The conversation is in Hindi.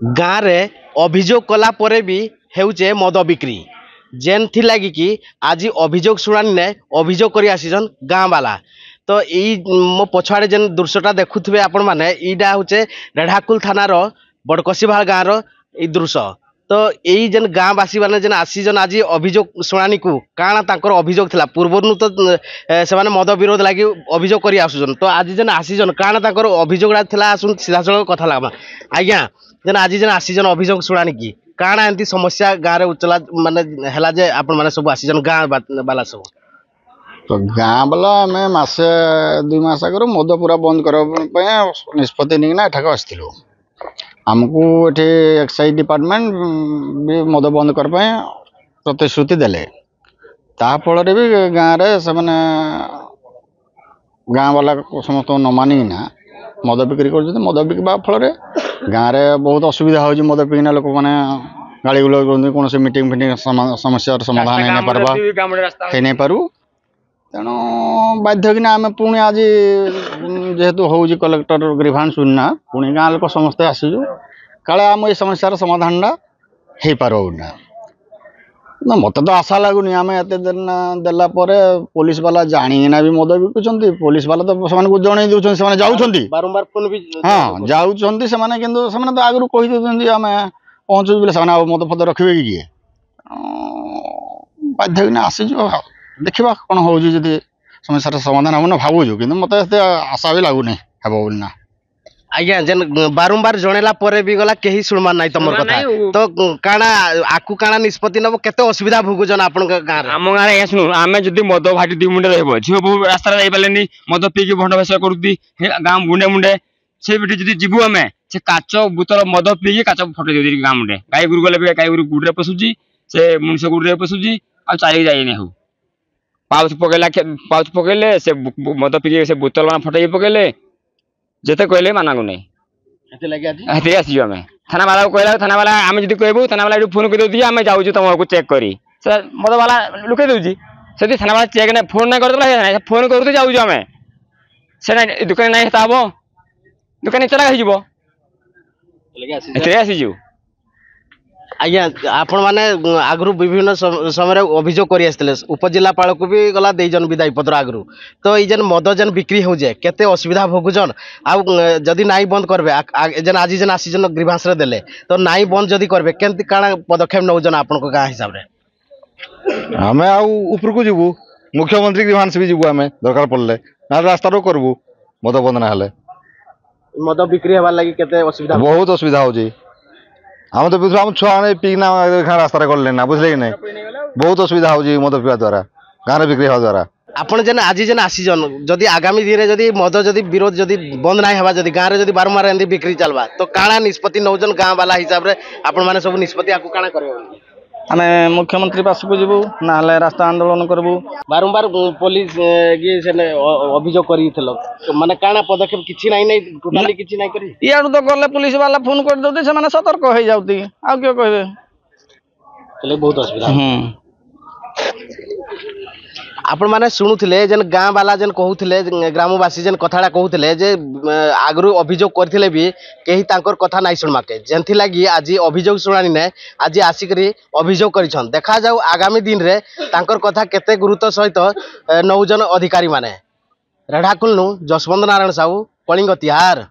गाँव रे अभियोग कला परे भी हेउचे मद बिक्री जेन थी लगी कि आज अभियोग शुणानी ने अभियोग कर आसीछन गाँ वाला। तो यही मो पछाड़े जेन दृश्यटा देखुवे आपण मैंने ईटा हूँ रेढ़ाकुल थानार बड़कसीभाल गाँव री दृश्य। तो यही जेन गाँववासी मैंने जेन आसीजन आज अभियोग शुणानी को काଣା तांकर अभियोग थिला पूर्वरु तो से माने मद विरोध लगी अभियोग कर आसुछन। तो आज जेन आसीजन काଣା तांकर अभियोगटा थिला आसुन सीधा सड़क कथा लागमा आज्ञा जेन आज जेन आसीजन अभियोग शुणानी की काଣା एमती समस्या गाँव रे उचला माने हैला जे आपण माने सब आसीजन गाँव वाला सब। तो गाँ वाला आम मसे 2 मास आगर मद पूरा बंद करने निष्पत्ति नहीं एठाक आसलु। आमको ये एक्साइज डिपार्टमेंट भी मद बंद करने प्रतिश्रुति देले ताफल भी गाँव से मैंने गाँ वाला समस्त न मानिना मद बिक्री कर मद बिकवा फल गाँव में बहुत असुविधा हो मद पिना लोक मैंने गाड़ी गुल कौन मीटिंग फिटिंग समस्या समाधान हो नहीं पारू तेणु बाध्य कि आम पुणी आज जेहेतु हूँ कलेक्टर ग्रीभांस सुनना पुणी गाँ लोक समस्ते आसीजु काले आम ये समस्यार समाधानटा हो पारना ना मत तो आशा लगुनि आम एत दिन देला पुलिस वाला जाणीना भी मद बिकुंट पुलिस वाला तो से जन दूसरे बारंबार फोन भी हाँ जाऊँच तो आगु कहीदे आम पहुँचु बोले से मद फद रखे कि किए बाध्य कि आसीजु देखा कौन हो समस्या समाधान हम ना भावुँ कि मत आशा भी लगुनि हे बोलना आज्ञा जेन बारंबार जणेला परे भी गला केही सुनमान नाही तमर कथा। तो काना आकु काना निष्पत्ति नब केते असुविधा भोगुजन आपन गाँ रे हम गाँ रे सुनु आमे जदी मद भाटी 2 मुंडे रहबो झियो बहु रास्ता रे जाई पालेनी मद पीकी भंड भेसा करूती गाँ मुंडे मुंडे से बिटी जदी जीवु आमे से काच बोतल मद पीकी काच फटे देदी गाँ मुंडे गाई गुरु गले गाई गुरु गुडरे पसुजी से मनुष्य गुडरे पसुजी आ चाली जाई नै हो पाउच पकेले से मद पीकी से बोतल फटे पकेले जेते कहले मानागु नहीं एते लगे आज एते आसी हमें थाना वाला को कहला थाना वाला आमे जदी कहबो थाना वाला फोन कर दउती आमे जाउ तुमको चेक करी से मद वाला लुके दउजी से थाना वाला चेक ने फोन नहीं करदला फोन करते जाउ हमें से दुकान नहीं ताबो दुकान चला हिजबो एते आसी जु आज्ञा आपण माने आगु विभिन्न समय अभियोग कर आसते उपजिलापाल को भी गला देजन विदाई पत्र आगु। तो ये जेन मद जेन बिक्री हो जाए केते असुविधा भोगुजन आदि नाई बंद करबे जेन आज जेन आसीजन ग्रीभांस रे देले तो नाई बंद जदि करबे केमती काना पदक्षेप नौजन आपण को गाँ हिसाब रे आम आपर को जीवु मुख्यमंत्री ग्रीभांस भी जीवु आम दरकार पड़े ना रास्ता रो करबू मद बंद ना मद बिक्री हबार लगी केते असुविधा बहुत असुविधा हो हम तो आम छुआ पीना रास्ता गले ना बुझे कि नहीं बहुत असुविधा हो मद पीवा द्वारा गाँव में बिक्री हवा द्वारा आपण जेन आज जेन आसीजन जदि आगामी दिन में जदि मद जदि विरोध जदि बंद ना हवा जदि गाँव में जदि बारंबार एमती बिक्री चलवा तो काଣା निष्पत्ति नौजन गाँ वाला हिसाब से आपण माने सब निष्पत्ति आकु काଣା करबो आम मुख्यमंत्री पासक जीवु ना रास्ता आंदोलन करबू बारंबार पुलिस अभियोग कर माने काଣା पदक्षेप किछि नाही नै टोटली किछि नाही करी इाड़ू तो गले पुलिस वाला फोन कर दउते से माने सतर्क हो जाउती आ क्यों कहबे चले बहुत असुविधा आपण माने शुणुथिले जेन गाँ वाला जेन कहूथिले ग्रामवासी जेन कथाड़ा कहूथिले जे आगु अभियोग करथिले भी केही तांकर कथा नाही सुनमाके जेनथि लागि आज अभियोग शुणानी ने आज आसिकरी अभियोग करिछन देखा जाऊ आगामी दिन रे तांकर कथा केते गुरुत्व सहित नौजन अधिकारी माने रेढ़ाकुल जसवंत नारायण साहू कलिंग तिहार।